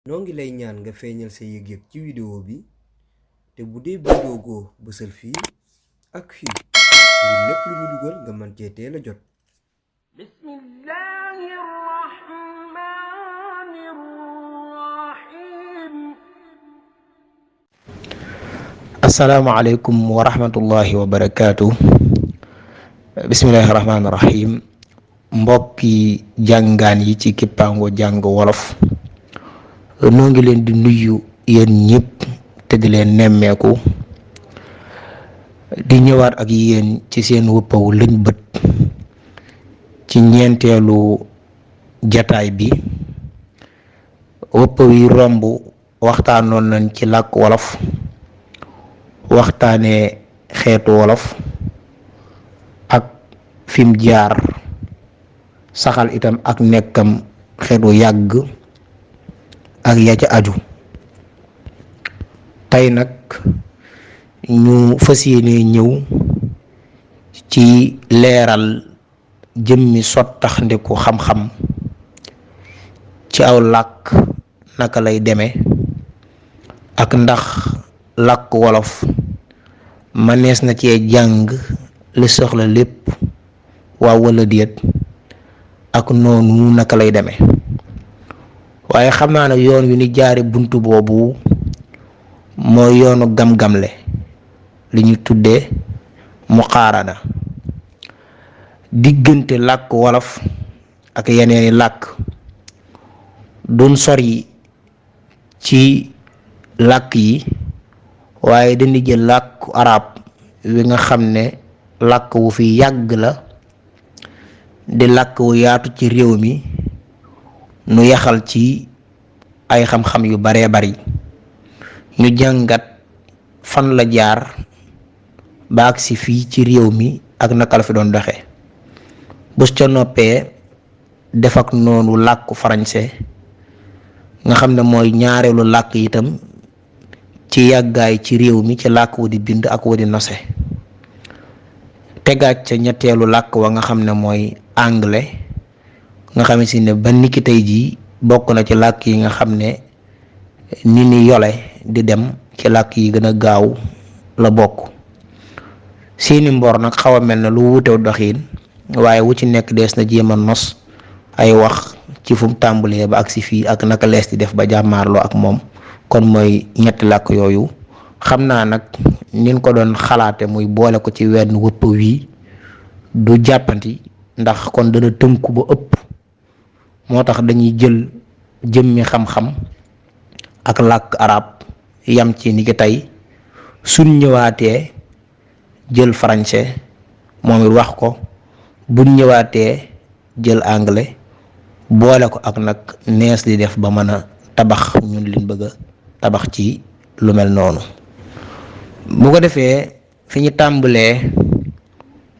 noo ngi lay ñaan nga feeñal sa yëg-yëg ci vidéo bi te bu dee bindoo ko bësal fii ak fii ngir lépp lu ñu dugal nga mën cee teel a jot. bismillahi rahmani rahim. asalaamaaleykum wa rahmatullahi wa barakaatu. bismillahi rahmaani rahim. mbokki jàngaan yi ci Kippaango jàng wolof noo ngi leen di nuyu yéen ñëpp te di leen nemmeeku di ñëwaat ak yéen ci seen wëppawu lëñ bët ci ñeenteelu jataay bi. wëppaw yi romb waxtaanoon nañ ci làkk wolof, waxtaanee xeetu wolof ak fim jaar, saxal itam ak nekkam xeetu yàgg ak ya ca aju. tey nag ñu fas yéene ñëw ci leeral jëmmi sottax ndeku xam-xam ci aw làkk naka lay demee ak ndax làkk wolof mënees na cee jàng li soxla lépp waaw wala déet ak noonu naka lay demee. waaye xam naa ne yoon wi ni jaare buntu boobu mooy yoonu gam-gamle, li ñu tuddee muqaarana diggante làkk wolof ak yeneeni làkk. duñ sori ci làkk yi waaye dañuy jël làkku arab wi nga xam ne làkk wu fi yàgg la di làkk wu yaatu ci réew mi, nu yaxal ci ay xam-xam yu baree bari, ñu jàngat fan la jaar ba agsi fii ci réew mi ak naka la fi doon doxe. bus ca noppee def ak noonu làkku farañse nga xam ne mooy ñaareelu làkk itam ci yàggaay ci réew mi ci làkk wu di bind ak wu di nose. tegaat ca ñetteelu làkk wa nga xam ne mooy anglais nga xam si ne ba niki tey jii bokk na ci làkk yi nga xam ne ni ni yole di dem ci làkk yi gën a gaaw la bokk. seeni mbor nag xaw a mel na lu wutew doxiin waaye wu ci nekk dees na jéem a nos ay wax ci fu mu tàmbalee ba agsi fii ak naka lees di def ba jàmmaarloo ak moom. kon mooy ñetti làkk yooyu. xam naa nag nin ko doon xalaate muy boole ko ci wenn wëpp wii du jàppanti ndax kon dana tënku ba ëpp, moo tax dañuy jël jëmmi xam-xam ak làkk arab yam ci ni ki tey. suñ ñëwaatee jël français moom it wax ko, buñ ñëwaatee jël anglais boole ko ak nag nees di def ba mën a tabax ñun liñ bëgg a tabax ci lu mel noonu. bu ko defee fi ñu tàmbalee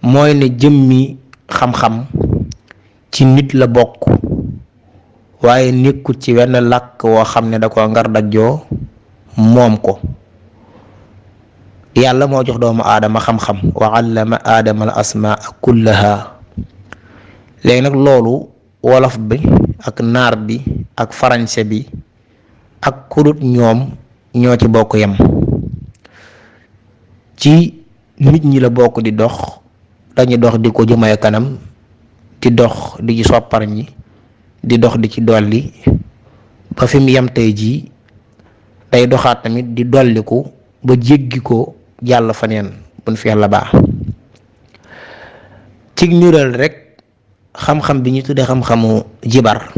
mooy ne jëmmi xam-xam ci nit la bokk waaye nekkut ci wenn làkk woo xam ne da ko ngar dajjoo moom ko. yàlla moo jox doomu aadama xam-xam, wa allama aadama al asmaa kullaha. léegi nag loolu wolof bi ak naar bi ak farañse bi ak kudut ñoom ñoo ci bokk yem. ci nit ñi la bokk di dox, dañuy dox di ko jëmale kanam, di dox di ci soppar ñi, di dox di ci dolli ba fi mu yem tey jii. day doxaat tamit di dolliku ba jéggi ko jàll faneen buñ fi yàlla baax. ci ñural rek xam-xam bi ñu tuddee xam-xamu jibar,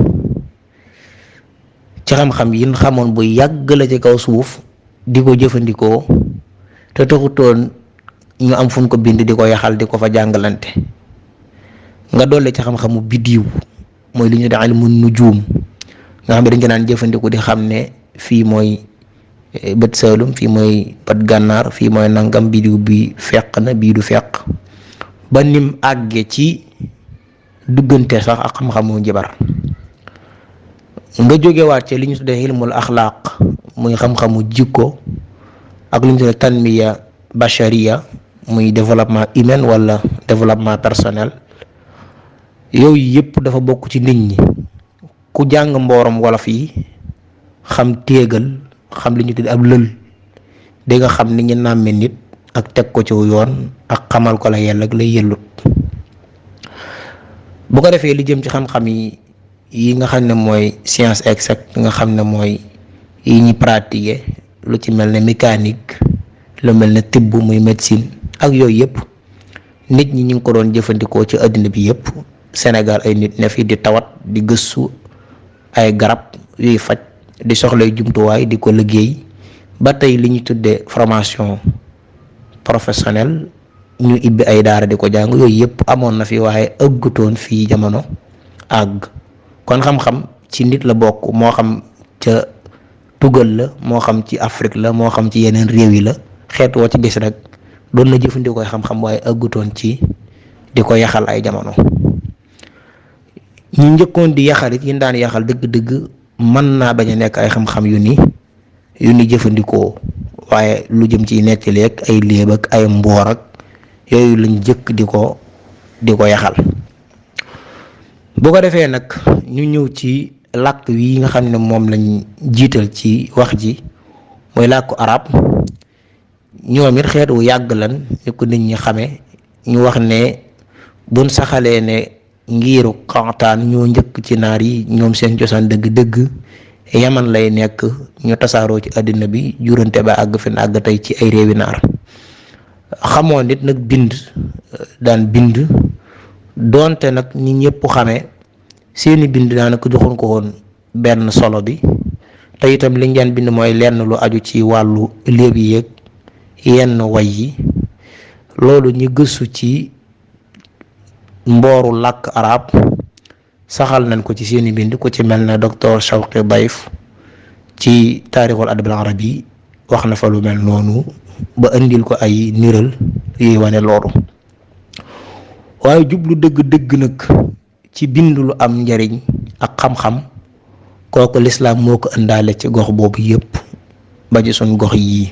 ci xam-xam yi ñu xamoon bu yàgg la ci kaw suuf di ko jëfandikoo te taxutoon ñu am fuñ ko bind di ko yaxal di ko fa jàngalante. nga dolli ci xam-xamu biddiw mooy li ñu dee ilmu nujuum nga xam ne dañ ko naan jëfandiku di xam ne fii mooy bët saalum, fii mooy bët gànnaar, fii mooy nangam, biddiw bi feq na bii du feq, ba nim àgge ci duggante sax ak xam-xamu jibar. nga jógewaat ci li ñu tuddee ilmul axlaaq muy xam-xamu jikko ak li ñu tuddee tanmiya bashariya muy développement humain wala développement personnel. yooyu yëpp dafa bokk ci nit ñi. ku jàng mboorom wolof yi xam téegal xam li ñu tudd ab lël di nga xam ni ñu nàmme nit ak teg ko ci yoon ak xamal ko la yell ak lay yellut. bu ko defee li jëm ci xam-xam yi nga xam ne mooy science exacte nga xam ne mooy yi ñuy pratiquer lu ci mel ne mécanique lu mel ne tibb muy médecine ak yooyu yëpp nit ñi ñu ngi ko doon jëfandikoo ci àddina bi yëpp. Sénégal ay nit ne fi di tawat di gëstu ay garab yuy faj di soxlay jumtuwaay di ko liggéey ba tey li ñu tuddee formation professionnelle ñu ibbi ay daara di ko jàng yooyu yëpp amoon na fi waaye ëggutoon fii jamono àgg. kon xam-xam ci nit la bokk moo xam ca tugal la moo xam ci Afrique la moo xam ci yeneen réew yi la xeet woo ci gis rek doon na jëfandikoo xam-xam waaye ëggutoon ci di ko yaxal ay jamono. ñu njëkkoon di yaxal it yi daan yaxal dëgg-dëgg mën naa bañ a nekk ay xam-xam yu ni jëfandikoo waaye lu jëm ci nettali ak ay léeb ak ay mboor ak yooyu lañ jëkk di ko yaxal. bu ko defee nag ñu ñëw ci làkk wi nga xam ne moom lañ jiital ci wax ji mooy làkku arab. ñoom it xeet wu yàgg lan ñu ko nit ñi xame ñu wax ne buñ saxalee ne ngiiru Qaxtaan ñoo njëkk ci naar yi ñoom seen cosaan dëgg-dëgg Yaman lay nekk ñu tasaaroo ci àddina bi jurante ba àgg fi àgg tey ci ay réewi naar. xamoon nit nag daan bind doonte nag ñi ñëpp xamee seeni bind daanaka joxoon ko woon benn solo bi te itam liñ daan bind mooy lenn lu aju ci wàllu léeb yeeg yenn way yi. loolu ñu gëstu ci mbooru làkk arab saxal nañ ko ci seeni bind ku ci mel ne docteur Shawqi Dayf ci taarixul adab al arabi wax na fa lu mel noonu ba indil ko ay niral yuy wane loolu. waaye jublu dëgg-dëgg nag ci bind lu am njariñ ak xam-xam kooku lislaam moo ko ëndaale ci gox boobu yépp ba ci suñ gox yii.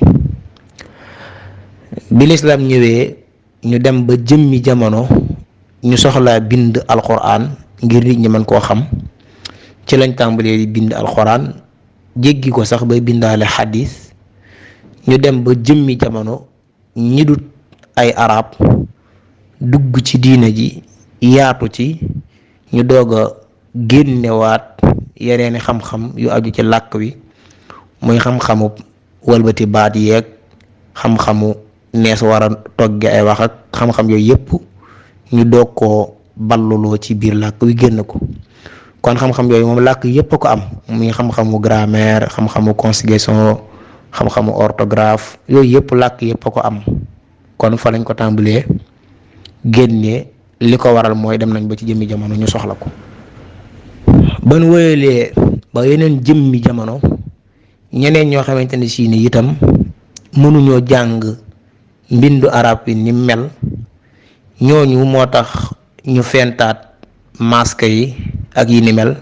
bi lislaam ñëwee ñu dem ba jëmmi jamono ñu soxlaa bind alxuraan ngir nit ñi mën koo xam ci lañ tàmbalee di bind alxuraan jéggi ko sax bay bindaale xadis. ñu dem ba jëmmi jamono ñi dut ay arab dugg ci diina ji yaatu ci ñu doog a génnewaat yeneeni xam-xam yu aju ci làkk wi muy xam-xamu walbati baat yeeg xam-xamu nees war a togge ay wax ak xam-xam yooyu yëpp ñu doog koo balluloo ci biir làkk wi génn ko. kon xam-xam yooyu moom làkk yëpp ko am muy xam-xamu grammaire xam-xamu conjugation xam-xamu orthographe yooyu yëpp làkk yëpp ko am. kon fa lañ ko tàmbalee génnee li ko waral mooy dem nañ ba ci jëmmi jamono ñu soxla ko. ban wéyalee ba yeneen jëmmi jamono ñeneen ñoo xamante ne si ni itam mënuñoo jàng mbindu arab yi ni mel ñooñu moo tax ñu fentaat masque yi ak yi ni mel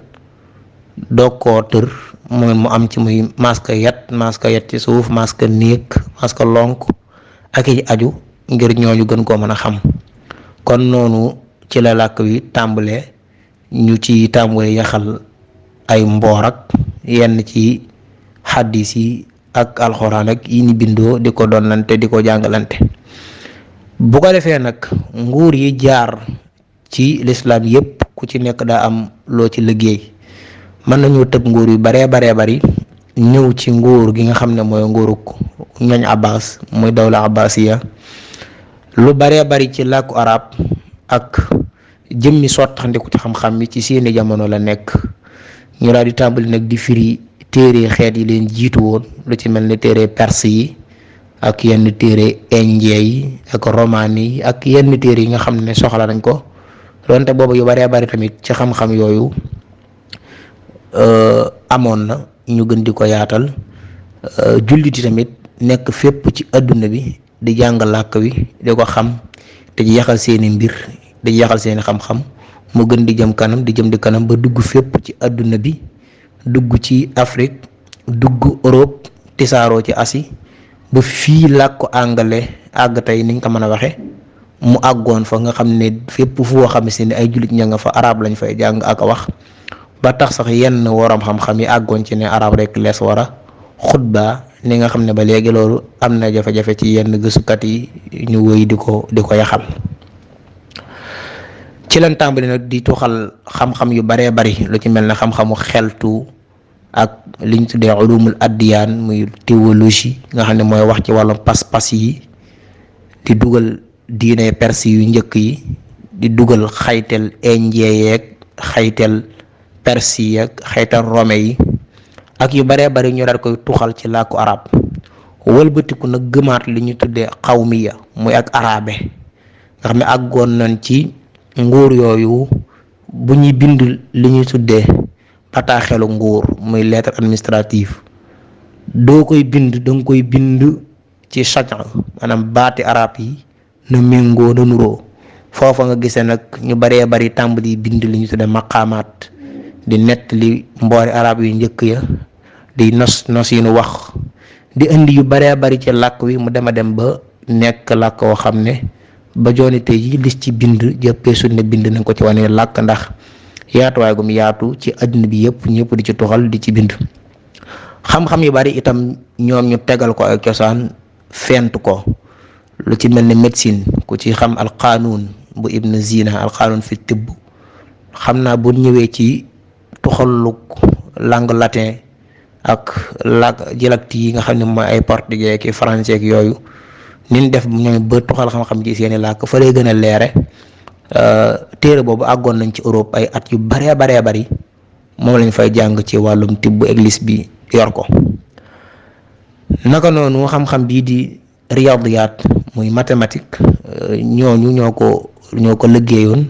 doog koo tër mu am ci muy masque yat ci suuf masque néeg masque lonk ak yi aju ngir ñooñu gën koo mën a xam. kon noonu ci la làkk wi tàmbalee ñu ci tàmbalee yaxal ay mboor ak yenn ci xaddis yi ak alxuraan ak yi ni bindoo di ko donnante di ko jàngalante. bu ko defee nag nguur yi jaar ci lislaam yépp ku ci nekk daa am loo ci liggéey. mën nañoo tëb nguur yu baree bari ñëw ci nguur gi nga xam ne mooy nguuruk ñooñ Abbas muy dawla Abbasiya. lu baree bari ci làkku arab ak jëmmi sottaxndiku ci xam-xam bi ci seeni jamono la nekk. ñu daal di tàmbali nag di firi téere xeet yi leen jiitu woon lu ci mel ni téere perse yi ak yenn téere indien yi ak roman yi ak yenn téere yi nga xam ne soxla nañ ko donte boobu yu baree bari tamit ci xam-xam yooyu amoon na ñu gën di ko yaatal. julliti tamit nekk fépp ci adduna bi di jàng làkk wi di ko xam te di yaxal seeni mbir di yaxal seeni xam-xam mu gën di jëm kanam di jëm di kanam ba dugg fépp ci adduna bi dugg ci Afrique dugg Europe tisaaroo ci Asie ba fii làkku anglais àgg tey niñ ko mën a waxe mu àggoon fa nga xam ne fépp foo xam ne ay jullit ña nga fa arab lañ fay jàng ak wax ba tax sax yenn worom xam-xam yi àggoon ci ne arab rek lees war a xutba ni nga xam ne ba léegi loolu am na jafe-jafe ci yenn gëstukat yi ñu wëy di ko yaxal. ci lañ tàmbali nag di tuxal xam-xam yu baree bari lu ci mel ne xam-xamu xeltu ak liñ tuddee ulumul addiyaan muy théologie nga xam ne mooy wax ci wàllum pas-pas yi, di dugal diine perse yu njëkk yi, di dugal xaytel indien yeeg xaytel perse yi ak xaytel rome yi ak yu baree bari ñu daal koy tuxal ci làkku arab wëlbatiku nag gëmaat li ñu tuddee xawmiya muy ak arabe nga xam ne àggoon nañ ci nguur yooyu bu ñuy bind li ñuy tuddee bataaxelu nguur muy lettre administrative doo koy bind danga koy bind ci chatan maanaam baati arab yi na méngoo na nuroo. foofa nga gisee nag ñu baree bari tàmbali bind li ñu tuddee maqaamaat di nett li mboori arab yu njëkk ya di nos yi nu wax di indi yu baree bari ci làkk wi mu dem ba nekk làkk woo xam ne ba jooni tey ji lis ci bind jëppee sunne bind nañ ko ci wane làkk ndax yaatuwaay gum yaatu ci àddina bi yëpp ñëpp di ci tuxal di ci bind. xam-xam yu bari itam ñoom ñu tegal ko ay cosaan fent ko lu ci mel ne médecine ku ci xam alqaanuun bu Ibn Zina alqaanuun fi tibb xam naa bu ñëwee ci tuxaluk langue latin ak dialecte yi nga xam ne mooy ay portugais ki français ak yooyu niñ def ñoom ba tuxal xam-xam ci seeni làkk fa lay gën a leere. téere boobu àggoon nañ ci Europe ay at yu baree bari moom lañ fay jàng ci wàllum tibb église bi yor ko. naka noonu xam-xam bii di riyadiyat muy mathématique ñooñu ñoo ko liggéeyoon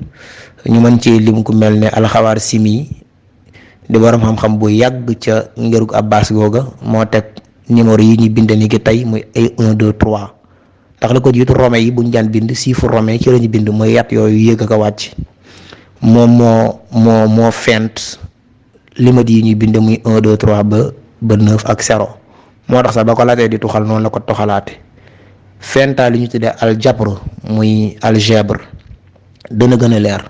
ñu mën ci lim ku mel ne alxawaarisimi di borom xam-xam bu yàgg ca ngërug Abbas googa moo teg numéro yi ñu bind ni ki tey muy ay 1 2 3 ndax la ko jiitu rome yi buñ daan bind chiffre rome ci lañu bind mooy yat yooyu yéeg ak a wàcc moom moo fent limite yi ñuy bind muy 1 2 3 ba 9 ak 0 moo tax sax ba ko latee di tuxal noonu la ko toxalaate fenta li ñu tuddee aljabr muy algèbre dana gën a leer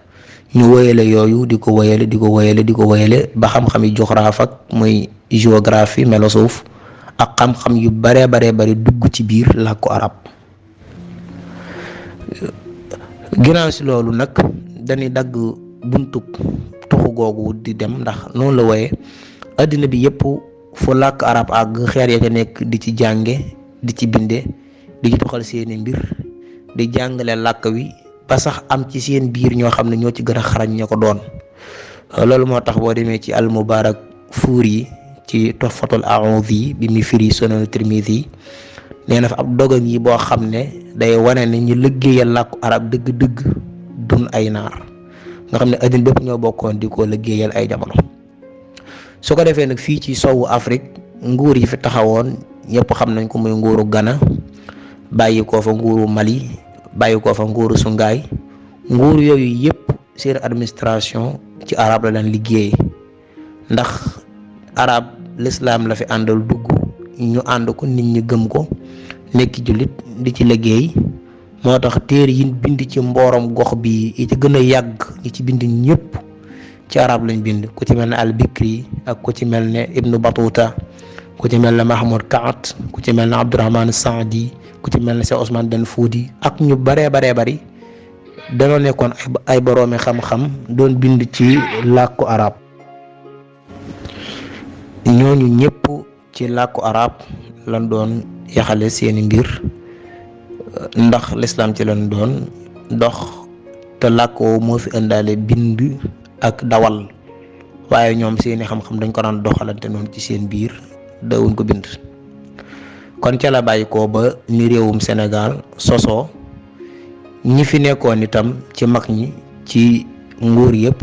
ñu wëyale yooyu di ko wëyale ba xam-xami géographie ak muy géographie melo suuf ak xam-xam yu baree bari dugg ci biir làkku arab. ginnaaw si loolu nag dañuy dagg buntuk tuxu googu di dem ndax noonu la wooye addina bi yëpp fu làkk arab àgg xeer ya ca nekk di ci jànge di ci binde di ci tuxal seeni mbir di jàngale làkk wi ba sax am ci seen biir ñoo xam ne ñoo ci gën a xarañ ña ko doon. loolu moo tax boo demee ci al mubarak fuuri ci tuhfatul a'udhi bi mu firi sunan tirmidhi nee na fa ab dogan yi boo xam ne day wane ne ñu liggéeyal làkku arab dëgg-dëgg dun ay naar nga xam ne addina bépp ñoo bokkoon di ko liggéeyal ay jamono. su ko defee nag fii ci sowu Afrique nguur yi fi taxawoon ñëpp xam nañ ko muy nguuru Ghana bàyyi ko fa nguuru Mali bàyyi ko fa nguuru Sungaay nguur yooyu yëpp seen administration ci arab la leen liggéey ndax arab l'islam la fi àndal dugg ñu ànd ko nit ñi gëm ko nekk jullit di ci liggéey moo tax téere yi bind ci mboorom gox bi yi ci gën a yàgg ñi ci bind ñëpp ci arab lañ bind ku ci mel ne al Bikri ak ku ci mel ne Ibnu Batuta ku ci mel ne Mahmoud Kaat ku ci mel ne Abdurrahman Saadi ku ci mel ne Cheikh Ousmane Den Foudi ak ñu baree bari danoo nekkoon ay boroomi xam-xam doon bind ci làkku arab. ñooñu ñëpp ci làkku arab lan doon yaxale seeni mbir ndax l'islam ci lan doon dox te làkk woowu moo fi indaale bind ak dawal waaye ñoom seeni xam-xam dañ ko daan doxalante noonu ci seen biir dawuñ ko bind. kon ca la bàyyi ko ba ni réewum Sénégal sosoo ñi fi nekkoon itam ci mag ñi ci nguur yëpp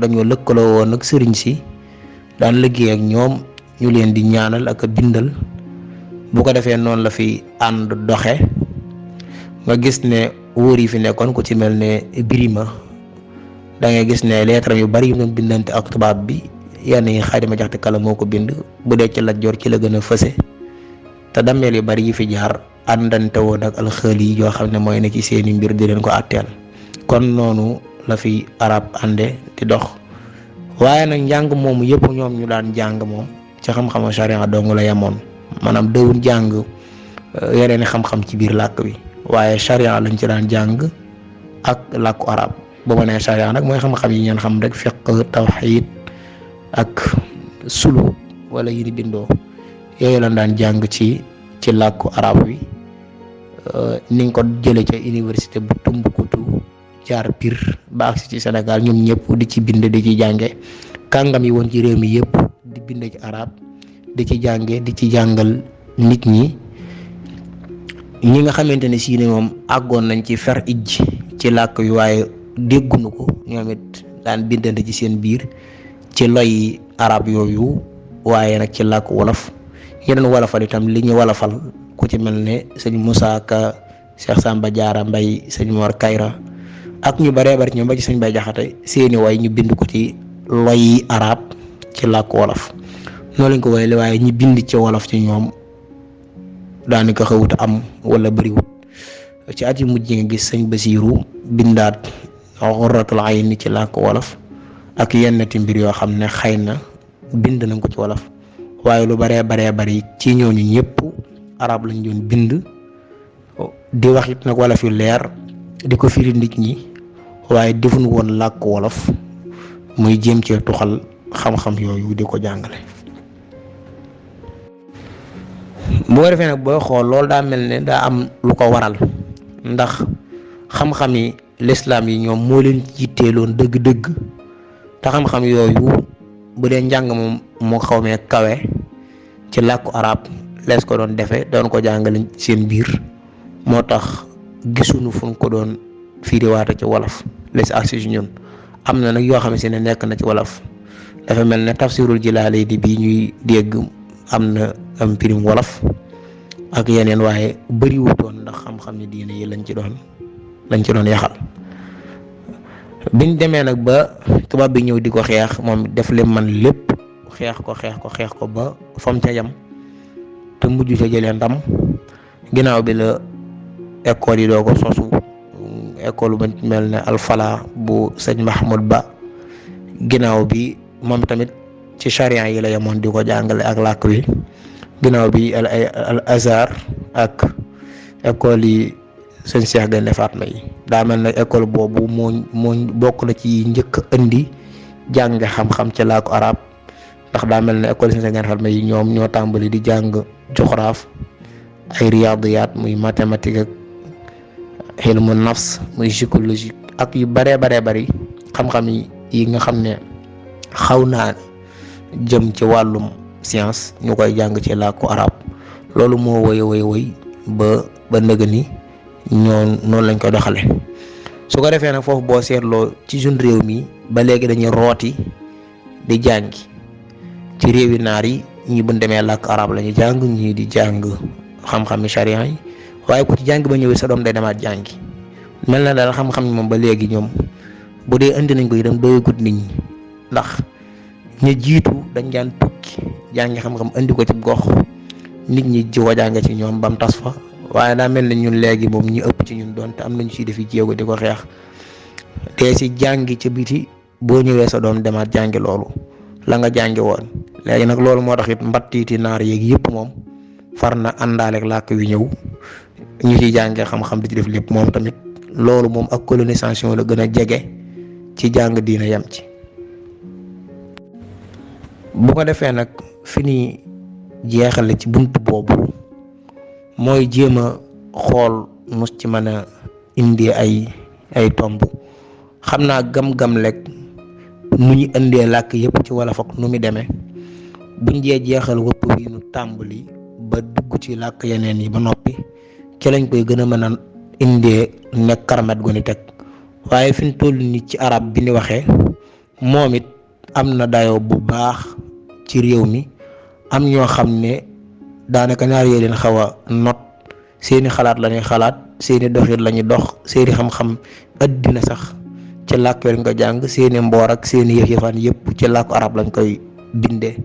dañoo lëkkaloo woon ak sëriñ si daan liggéey ak ñoom ñu leen di ñaanal ak a bindal bu ko defee noonu la fi ànd doxe nga gis ne wóor yi fi nekkoon ku ci mel ne Birima da ngay gis ne lettre yu bari yu doon bindante ak tubaab bi yenn yi Xaadima Jaxate Kala moo ko bind bu dee ci Lat Joor ci la gën a fëse te dammeel yu bari yi fi jaar àndante woon ak alxëli yi yoo xam ne mooy ne ci seeni mbir di leen ko àtteel kon noonu la fi arab ànde di dox waaye nag njàng moomu yëpp ñoom ñu daan jàng moom ci xam-xamu sharia dong la yemoon maanaam dawul jàng yeneen xam-xam ci biir làkk bi waaye sharia lañ ci daan jàng ak làkku arab bu ma nee sharia nag mooy xam-xam yi ngeen xam rek fiqh tawhid ak sulu wala yi ni bindoo yooyu lañ daan jàng ci làkku arab wi ni nga ko jëlee ca université bu Tumbuktu jaar Pire ba agsi ci Sénégal ñoom ñëpp di ci bind di ci jànge kàngam yi woon ci réew mi yëpp di bind ci arab di ci jànge di ci jàngal nit ñi nga xamante ne si ne moom àggoon nañ ci fer ij ci làkk wi waaye déggunu ko ñoom it daan bindante ci seen biir ci loy arab yooyu waaye nag ci làkk wolof yeneen wolofal itam li ñu wolofal ku ci mel ne sëñ Moussa Ka Cheikh Samba Diarra Mbaye sëñ Mor Kayra ak ñu baree bari ñoom ba ci sëñ Bay Jaxate seeni way ñu bind ko ci loy arab ci làkk wolof noonu lañ ko wayale waaye ñi bind ci wolof ci ñoom daanaka xawut am wala bëriwut ci at yu mujj nga gis sëñ Basiiru bindaat Xurratul Ayni ci làkk wolof ak yennati mbir yoo xam ne xëy na bind nañ ko ci wolof waaye lu baree bari ci ñooñu ñëpp arab lañ doon bind di wax it nag wolof yu leer di ko firi nit ñi waaye defuñu woon làkk wolof muy jéem cee tuxal xam-xam yooyu di ko jàngale. bu ko defee nag booy xool loolu daa mel ne daa am lu ko waral ndax xam-xami lislaam yi ñoom moo leen yitteeloon dëgg-dëgg te xam-xam yooyu bu dee njàng moom moo xaw mee kawe ci làkku arab lees ko doon defee doon ko jàngale seen biir moo tax gisuñu fu ñu ko doon firiwaate ci wolof lees agsi ci ñun am na nag yoo xam ne nekk na ci wolof dafa mel ne tafsirul Jilaali di bii ñuy dégg am na am pirim wolof ak yeneen waaye bëriwutoon ndax xam-xam ni diine yi lañ ci doon yaxal biñ demee nag ba tubaab bi ñëw di ko xeex moom def leen man lépp xeex ko ba fam ca yam te mujj ca jëlee ndam ginnaaw bi la école yi doo ko sosu école ba mel ne Alfala bu sëñ Mahmoud Ba ginnaaw bi moom tamit ci charia yi la yemoon di ko jàngale ak làkk wi ginnaaw bi al Azhar ak école yi sëñ Cheikh Gaynde Fatma yi daa mel ne école boobu moo bokk na ci njëkk indi jàng xam-xam ci làkku arab ndax daa mel ne école yi sëñ Cheikh Gaynde Fatma yi ñoom ñoo tàmbali di jàng joxraaf ay riyadiyat muy mathématique ak ilmu nafs muy psychologie ak yu baree bari xam-xam yi nga xam ne xaw naa jëm ci wàllum science ñu koy jàng ci làkku arab loolu moo woy ba nëgë ni noonu lañ ko doxale su ko defee nag foofu boo seetloo ci suñ réew mi ba léegi dañuy rooti di jàngi ci réewi naar yi ñi buñ demee làkk arab la ñu jàng ñii di jàng xam-xami charia yi waaye ku ci jàng ba ñëwee sa doom day demaat jàngi mel na daal xam-xam moom ba léegi ñoom bu dee indi nañ ko itam doyagut nit ñi ndax ña jiitu dañ daan tukki jàngi xam-xam indi ko ci gox nit ñi ji ko jàng ci ñoom bam tas fa waaye daa mel ne ñun léegi moom ñu ëpp ci ñun doon te am nañu ciy defi jéego di ko xeex te si jàngi ca biti boo ñëwee sa doom demaat jàngi loolu la nga jàngi woon léegi nag loolu moo tax it mbattiiti naar yeeg yëpp moom far na àndaaleeg làkk wi ñëw ñu ciy jàngee xam-xam di ci def lépp moom tamit loolu moom ak colonisation la gën a jege ci jàng diina yam ci. bu ko defee nag fi ni jeexale ci buntu boobu mooy jéem a xool nus ci mën a indi ay tomb xam naa gam-gam lekk nu ñu indee làkk yëpp ci wolof ak nu mu demee buñ jee jeexal wëpp wi nu tàmbali ba dugg ci làkk yeneen yi ba noppi ci lañ koy gën a mën a indee nekk karamet gu ni teg waaye fi ñu toll ni ci arab bi ni waxee moom it am na dayoo bu baax ci réew mi am ñoo xam ne daanaka ñaar yooyu leen xaw a not seeni xalaat la ñuy xalaat seeni doxit la ñuy dox seeni xam-xam addina sax ci làkk lañ ko jàng seeni mboor ak seeni yëf-yëfaan yëpp ci làkku arab lañ koy bindee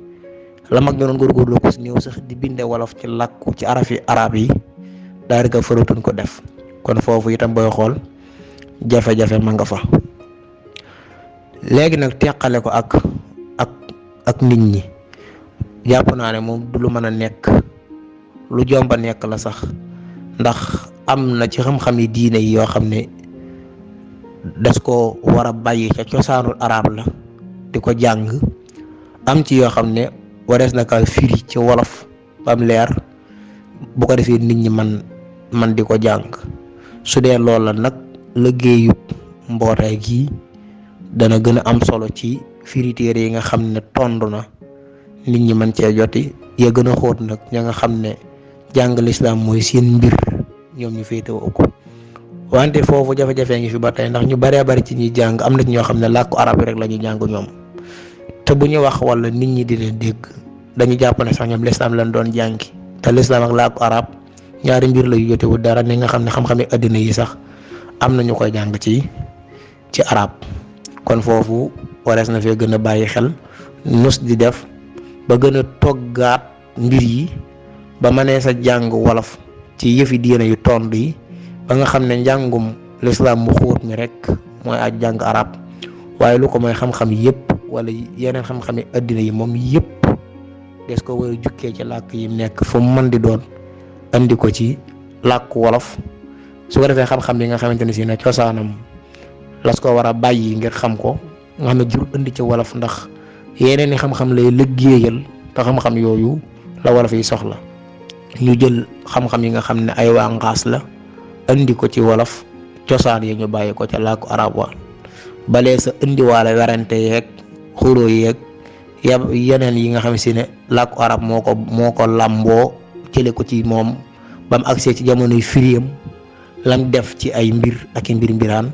la mag ñoo doon góorgóorlu ko si néew sax di binde wolof ci làkku ci arafi arab yi daanaka faratuñ ko def kon foofu itam booy xool jafe-jafe ma nga fa léegi nag teqale ko ak nit ñi jàpp naa ne moom du lu mën a nekk, lu jomba nekk la sax, ndax am na ci xam-xam yi diine yi yoo xam ne das ko war a bàyyi ca cosaanul arab la di ko jàng, am ci yoo xam ne warees na ka firi ci wolof bam leer bu ko defee nit ñi man di ko jàng. su dee loolu la nag liggéeyu mbootaay gi dana gën a am solo ci firi téere yi nga xam ne tond na nit ñi mën cee joti, ya gën a xóot nag ña nga xam ne jàng lislaam mooy seen mbir ñoom ñu féetewoo ko. wante foofu jafe-jafe ngi fi ba tey, ndax ñu baree bari ci ñuy jàng am na ci ñoo xam ne làkku arab yi rek la ñuy jàng ñoom, te bu ñu wax wala nit ñi di leen dégg dañu jàpp ne sax ñoom lislaam lañ doon jàngi, te lislaam ak làkku arab ñaari mbir la yu jotewul dara, ni nga xam ne xam-xami addina yi sax am na ñu koy jàng ci arab. kon foofu warees na fee gën a bàyyi xel, nus di def ba gën a toggaat mbir yi ba mënee sa jàng wolof ci yëfi diina yu tond yi, ba nga xam ne njàngum lislaam mu xóot mi rek mooy aj jàng arab, waaye lu ko mooy xam-xam yëpp wala yeneen xam-xami addina yi moom yëpp des ko war a jukkee ci làkk yi nekk fu mu mën di doon andi ko ci làkk wolof. su ko defee xam-xam yi nga xamante ne si ne cosaanam las ko war a bàyyi ngir xam ko, nga xam ne jur indi ci wolof, ndax yeneen i xam-xam lay liggéeyal te xam-xam yooyu la wolof yi soxla. ñu jël xam-xam yi nga xam ne ay wànqaas la indi ko ci wolof, cosaan yi ñu bàyyi ko ca làkku arab wa balee sa indiwaale werante yeeg xuloo yeeg yeneen yi nga xam si ne làkku arab moo ko làmboo jële ko ci moom ba mu agsee ci jamonoy firiyam lam def ci ay mbir ak i mbiraan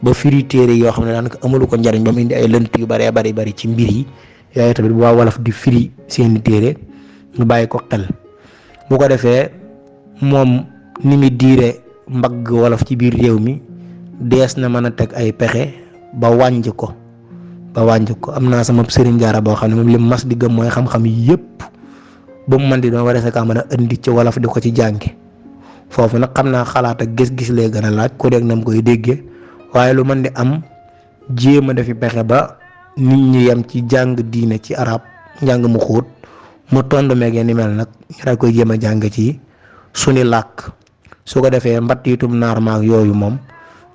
ba firi téere yoo xam ne daanaka amalu ko njariñ, ba mu indi ay lënt yu bëree bari ci mbir yi yooyu tamit bu waa wolof di firi seeni téere ñu bàyyi ko xel. bu ko defee moom ni mu diire mbagg wolof ci biir réew mi dees na mën a teg ay pexe ba wàññi ko. am naa sama sëriñ jaara boo xam ne moom li mas di gëm mooy xam-xam yépp ba mu mën di doon waree sa kaa mën a indi ci wolof di ko ci jàngi. foofu nag xam naa xalaat ak gis-gis lay gën a laaj ku dégg nam koy déggee, waaye lu mën di am jéem a defi pexe ba nit ñi yem ci jàng diine ci arab njàng mu xóot mu tond meegee ni mel nag ñu daal koy jéem a jàng ci suni làkk. su ko defee mbattiitum naar maag yooyu moom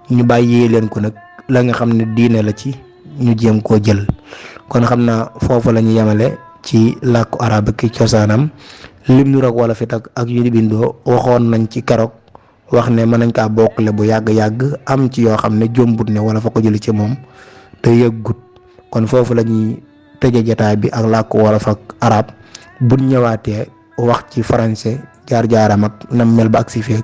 ñu bàyyee leen ko nag la nga xam ne diine la ci ñu jéem koo jël. kon xam naa foofu la ñu yemale ci làkku arab ki cosaanam, lim nu rek wala fit ak yu di bindoo waxoon nañ ci keroog wax ne mën nañ kaa bokkale bu yàgg-yàgg, am ci yoo xam ne jombut ne wala fa ko jëli ci moom te yëggut. kon foofu la ñuy tëje jotaay bi ak làkku wolof ak arab. buñ ñëwaatee wax ci français jaar-jaaram ak nam mel ba ak si feeg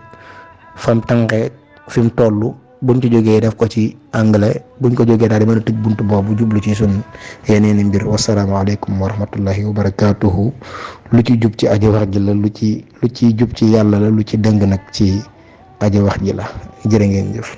fam tànqee fi mu toll, buñ ci jógee def ko ci anglais, buñ ko jógee daal di mën a tëj buntu boobu jublu ci sun yeneeni mbir. wasalaamaaleykum wa rahmatullahi wa barakaatuhu. lu ci jub ci aji wax ji la, lu ci jub ci yàlla la, lu ci dëng nag ci aji wax ji la. jërë ngeen jëf.